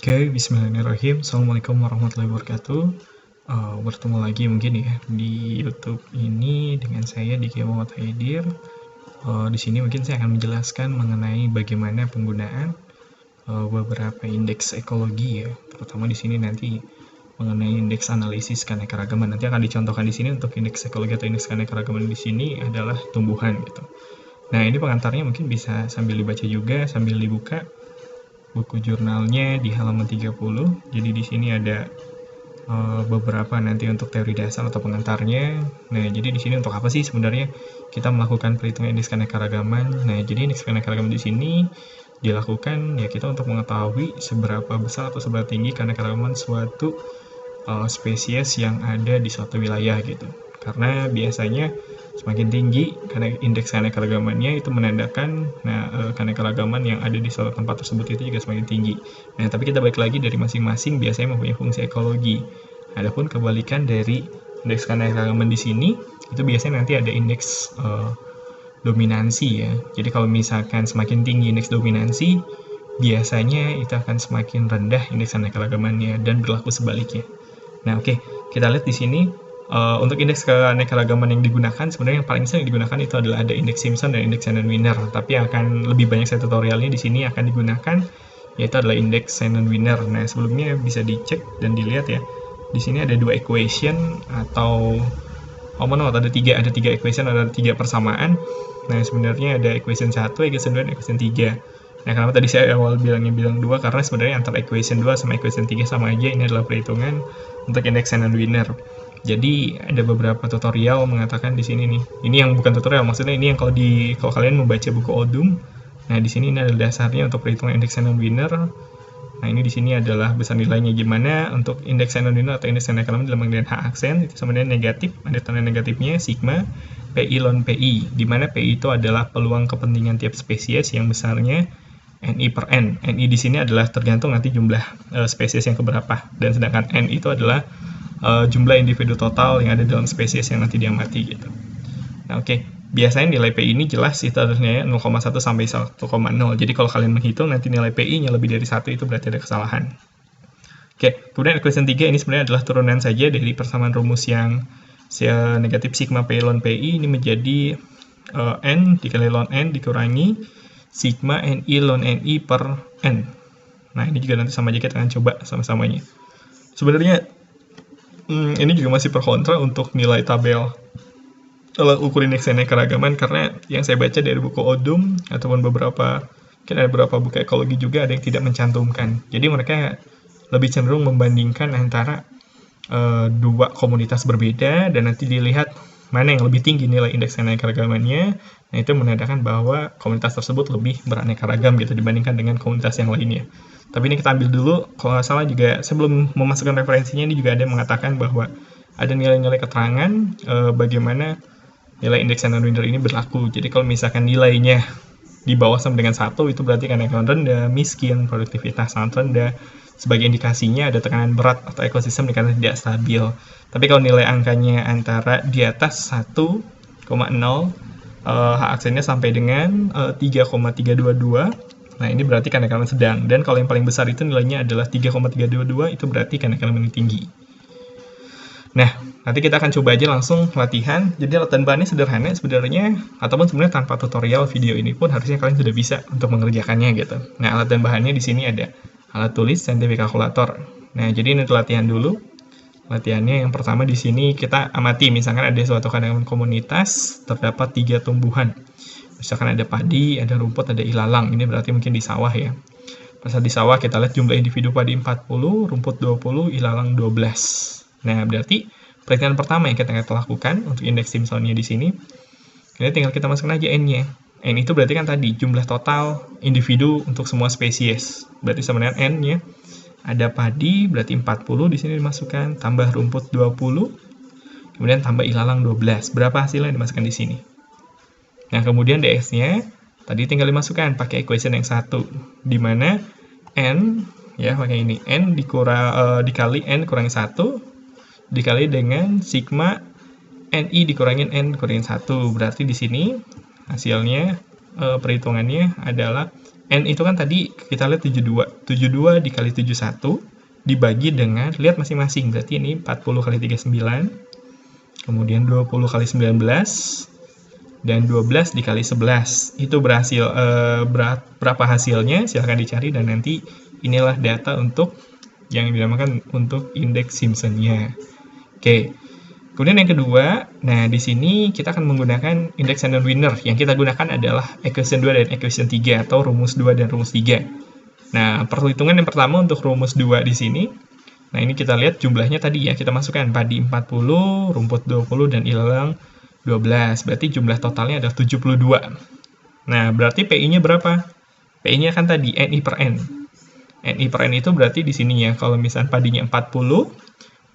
Oke, bismillahirrahmanirrahim. Assalamualaikum warahmatullahi wabarakatuh. Bertemu lagi mungkin ya di YouTube ini dengan saya Diki Muhammad Haidir. Di sini mungkin saya akan menjelaskan mengenai bagaimana penggunaan beberapa indeks ekologi ya, terutama di sini nanti mengenai indeks analisis keanekaragaman. Nanti akan dicontohkan di sini untuk indeks ekologi atau indeks keanekaragaman di sini adalah tumbuhan gitu. Nah, ini pengantarnya mungkin bisa sambil dibaca juga, sambil dibuka buku jurnalnya di halaman 30. Jadi di sini ada beberapa nanti untuk teori dasar atau pengantarnya. Nah, jadi di sini untuk apa sih sebenarnya kita melakukan perhitungan indeks keanekaragaman? Nah, jadi indeks keanekaragaman di sini dilakukan ya kita untuk mengetahui seberapa besar atau seberapa tinggi keanekaragaman suatu spesies yang ada di suatu wilayah gitu. Karena biasanya semakin tinggi karena indeks keanekaragamannya itu menandakan keanekaragaman yang ada di suatu tempat tersebut itu juga semakin tinggi. Nah, tapi kita balik lagi dari masing-masing biasanya mempunyai fungsi ekologi. Adapun kebalikan dari indeks keanekaragaman di sini itu biasanya nanti ada indeks dominansi ya. Jadi kalau misalkan semakin tinggi indeks dominansi, biasanya itu akan semakin rendah indeks keanekaragamannya dan berlaku sebaliknya. Nah, oke, kita lihat di sini. Untuk indeks keanekaragaman yang digunakan, sebenarnya yang paling sering digunakan itu adalah ada indeks Simpson dan indeks Shannon-Wiener. Tapi akan lebih banyak saya tutorialnya di sini akan digunakan yaitu adalah indeks Shannon-Wiener. Nah, sebelumnya bisa dicek dan dilihat ya. Di sini ada dua equation atau ada tiga equation, ada tiga persamaan. Nah, sebenarnya ada equation 1, equation 2, dan equation 3. Nah, kenapa tadi saya awal bilang 2? Karena sebenarnya antara equation 2 sama equation 3 sama aja. Ini adalah perhitungan untuk indeks Shannon-Wiener. Jadi ada beberapa tutorial mengatakan di sini nih. Ini yang bukan tutorial, maksudnya ini yang kalau kalian membaca buku Odum. Nah, di sini ini adalah dasarnya untuk perhitungan indeks Shannon-Wiener. Nah, ini di sini adalah besar nilainya gimana untuk indeks Shannon-Wiener atau indeks keanekaragaman dalam penggunaan H aksen itu sama dengan negatif, ada tanda negatifnya sigma PI ln PI, di mana PI itu adalah peluang kepentingan tiap spesies yang besarnya NI per N. NI di sini adalah tergantung nanti jumlah spesies yang keberapa, dan sedangkan N itu adalah jumlah individu total yang ada dalam spesies yang nanti diamati gitu. Nah, oke. Biasanya nilai PI ini jelas itu adalah 0,1 sampai 1,0. Jadi kalau kalian menghitung nanti nilai PI-nya lebih dari 1 itu berarti ada kesalahan. Oke, kemudian equation 3 ini sebenarnya adalah turunan saja dari persamaan rumus yang negatif sigma PI ln PI ini menjadi N dikali ln N dikurangi sigma NI ln NI per N. Nah, ini juga nanti sama aja kita akan coba sama-samanya. Sebenarnya ini juga masih pro kontra untuk nilai tabel ukur indeks keanekaragaman, karena yang saya baca dari buku Odum ataupun mungkin ada beberapa buku ekologi juga ada yang tidak mencantumkan. Jadi mereka lebih cenderung membandingkan antara dua komunitas berbeda dan nanti dilihat mana yang lebih tinggi nilai indeks keanekaragamannya. Nah, itu menandakan bahwa komunitas tersebut lebih beraneka ragam gitu dibandingkan dengan komunitas yang lainnya. Tapi ini kita ambil dulu, kalau nggak salah juga sebelum memasukkan referensinya ini juga ada yang mengatakan bahwa ada nilai-nilai keterangan bagaimana nilai indeks Shannon-Wiener ini berlaku. Jadi kalau misalkan nilainya di bawah sama dengan 1 itu berarti keanekaragaman rendah, miskin, produktivitas sangat rendah. Sebagai indikasinya ada tekanan berat atau ekosistem dikatakan tidak stabil. Tapi kalau nilai angkanya antara di atas 1,0 H aksennya sampai dengan 3,322, nah ini berarti keanekaragaman sedang. Dan kalau yang paling besar itu nilainya adalah 3,322, itu berarti keanekaragaman tinggi. Nah, nanti kita akan coba aja langsung latihan. Jadi latihan bahannya sederhana sebenarnya, ataupun sebenarnya tanpa tutorial video ini pun harusnya kalian sudah bisa untuk mengerjakannya gitu. Nah, latihan bahannya di sini ada alat tulis, scientific calculator. Nah, jadi ini latihan dulu. Latihannya yang pertama di sini kita amati, misalkan ada suatu keanekaragaman komunitas, terdapat 3 tumbuhan. Misalkan ada padi, ada rumput, ada ilalang. Ini berarti mungkin di sawah ya. Pas di sawah kita lihat jumlah individu padi 40, rumput 20, ilalang 12. Nah, berarti perhitungan pertama yang kita lakukan untuk indeks Simpson-nya di sini, ini tinggal kita masukkan aja N-nya. N itu berarti kan tadi jumlah total individu untuk semua spesies. Berarti sama dengan N-nya. Ada padi, berarti 40 di sini dimasukkan, tambah rumput 20, kemudian tambah ilalang 12. Berapa hasilnya yang dimasukkan di sini? Nah, kemudian DS-nya tadi tinggal dimasukkan pakai equation yang 1, di mana N, ya pakai ini, N dikali N kurangi 1, dikali dengan sigma NI dikurangin N kurangi 1. Berarti di sini hasilnya perhitungannya adalah N itu kan tadi kita lihat 72. 72 dikali 71 dibagi dengan, lihat masing-masing, berarti ini 40 kali 39, kemudian 20 kali 19, dan 12 dikali 11. Itu berhasil, berapa hasilnya, silahkan dicari, dan nanti inilah data untuk yang dinamakan untuk indeks Simpson-nya. Oke. Kemudian yang kedua, nah di sini kita akan menggunakan indeks Shannon-Winner. Yang kita gunakan adalah equation 2 dan equation 3 atau rumus 2 dan rumus 3. Nah, perhitungan yang pertama untuk rumus 2 di sini. Nah, ini kita lihat jumlahnya tadi ya, kita masukkan padi 40, rumput 20 dan ilalang 12. Berarti jumlah totalnya adalah 72. Nah, berarti PI-nya berapa? PI-nya kan tadi NI per N. NI per N itu berarti di sini ya, kalau misalnya padinya 40,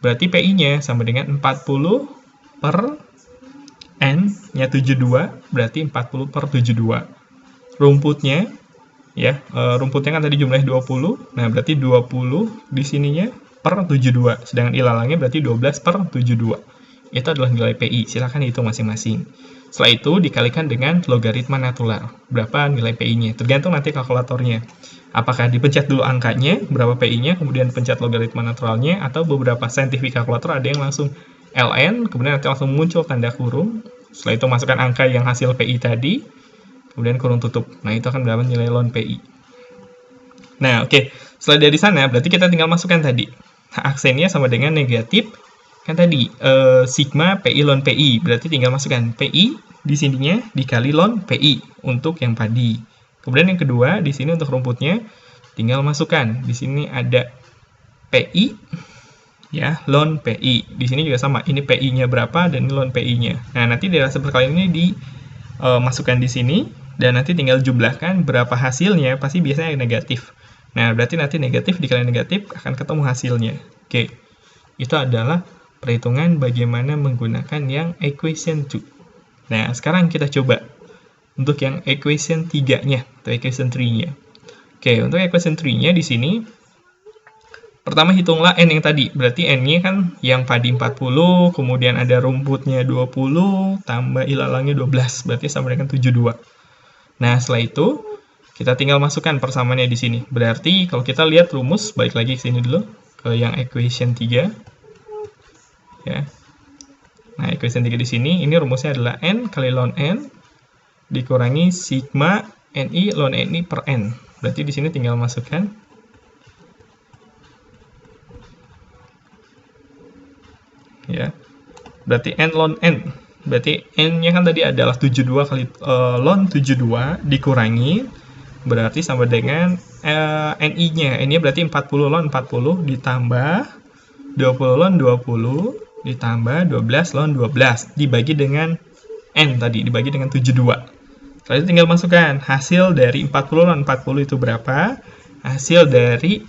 berarti PI-nya sama dengan 40 per N-nya 72, berarti 40 per 72. Rumputnya, ya, rumputnya kan tadi jumlahnya 20, nah berarti 20 di sininya per 72, sedangkan ilalangnya berarti 12 per 72. Itu adalah nilai PI, silahkan hitung masing-masing. Setelah itu dikalikan dengan logaritma natural. Berapa nilai PI-nya? Tergantung nanti kalkulatornya. Apakah dipencet dulu angkanya, berapa PI-nya, kemudian pencet logaritma naturalnya, atau beberapa scientific calculator ada yang langsung ln, kemudian nanti langsung muncul tanda kurung. Setelah itu masukkan angka yang hasil PI tadi, kemudian kurung tutup. Nah, itu akan berapa nilai ln PI. Nah, oke. Setelah dari sana, berarti kita tinggal masukkan tadi. Aksennya sama dengan negatif, kan tadi, sigma PI ln PI. Berarti tinggal masukkan PI di sininya dikali ln PI untuk yang padi. Kemudian yang kedua, di sini untuk rumputnya, tinggal masukkan. Di sini ada PI, ya, ln PI. Di sini juga sama, ini PI-nya berapa, dan ini ln PI-nya. Nah, nanti di hasil perkalian ini dimasukkan di sini, dan nanti tinggal jumlahkan berapa hasilnya, pasti biasanya negatif. Nah, berarti nanti negatif dikali negatif, akan ketemu hasilnya. Oke, itu adalah perhitungan bagaimana menggunakan yang equation 2. Nah, sekarang kita coba untuk yang equation 3-nya atau equation 3-nya. Oke, untuk equation 3-nya di sini pertama hitunglah N yang tadi. Berarti N-nya kan yang padi 40, kemudian ada rumputnya 20, tambah ilalangnya 12, berarti sama dengan 72. Nah, setelah itu kita tinggal masukkan persamaannya di sini. Berarti kalau kita lihat rumus, balik lagi ke sini dulu ke yang equation 3. Ya. Nah, equation 3 di sini, ini rumusnya adalah N kali ln N dikurangi sigma NI ln NI per N. Berarti di sini tinggal masukkan. Ya. Berarti N ln N. Berarti N-nya kan tadi adalah 72 kali ln 72 dikurangi, berarti sama dengan NI-nya. NI-nya berarti 40 ln 40 ditambah 20 ln 20 ditambah 12 ln 12 dibagi dengan N tadi, dibagi dengan 72. Setelah itu tinggal masukkan hasil dari 40 ln 40 itu berapa, hasil dari,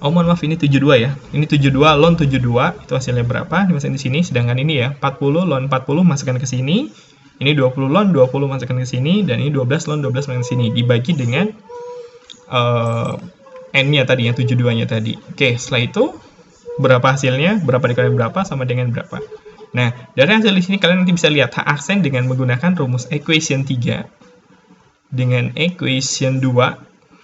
mohon maaf ini 72 ya, ini 72 ln 72 itu hasilnya berapa, dimasukin di sini, sedangkan ini ya 40 ln 40 masukkan ke sini, ini 20 ln 20 masukkan ke sini, dan ini 12 ln 12 masukkan ke sini, dibagi dengan N-nya tadi, yang 72-nya tadi. Oke, setelah itu berapa hasilnya, berapa dikali berapa, sama dengan berapa. Nah, dari hasil di sini kalian nanti bisa lihat aksen dengan menggunakan rumus equation 3 dengan equation 2,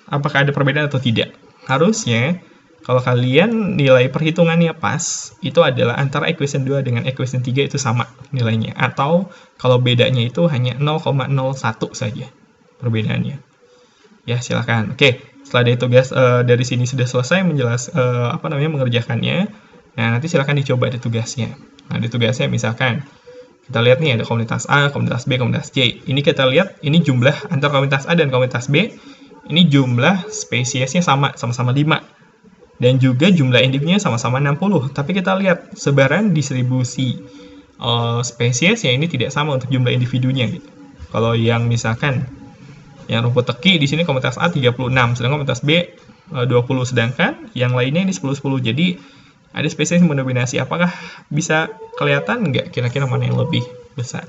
apakah ada perbedaan atau tidak. Harusnya, kalau kalian nilai perhitungannya pas, itu adalah antara equation 2 dengan equation 3 itu sama nilainya. Atau kalau bedanya itu hanya 0,01 saja perbedaannya. Ya, silakan. Oke, setelah dari tugas dari sini sudah selesai mengerjakannya. Nah, nanti silakan dicoba di tugasnya. Nah, di tugasnya misalkan kita lihat nih ada komunitas A, komunitas B, komunitas C. Ini kita lihat ini jumlah antar komunitas A dan komunitas B. Ini jumlah spesiesnya sama-sama 5. Dan juga jumlah individunya sama-sama 60. Tapi kita lihat sebaran distribusi spesies ya ini tidak sama untuk jumlah individunya gitu. Kalau yang misalkan yang rumput teki di sini komunitas A 36, sedangkan komunitas B 20, sedangkan yang lainnya ini 10-10. Jadi ada spesies yang mendominasi. Apakah bisa kelihatan nggak kira-kira mana yang lebih besar?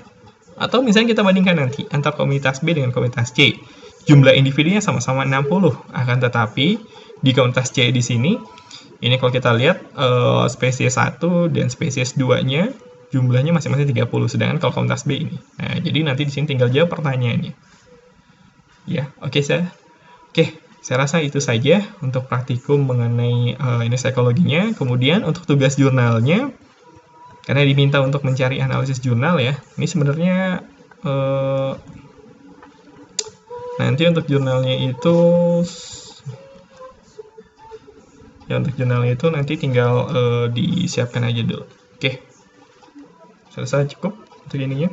Atau misalnya kita bandingkan nanti antar komunitas B dengan komunitas C. Jumlah individunya sama-sama 60, akan tetapi di komunitas C di sini, ini kalau kita lihat spesies 1 dan spesies 2-nya jumlahnya masing-masing 30, sedangkan kalau komunitas B ini. Nah, jadi nanti di sini tinggal jawab pertanyaannya. Ya, oke saya rasa itu saja untuk praktikum mengenai ini psikologinya. Kemudian untuk tugas jurnalnya, karena diminta untuk mencari analisis jurnal ya. Ini sebenarnya nanti untuk jurnalnya itu nanti tinggal disiapkan aja dulu. Oke, saya rasa cukup untuk ininya.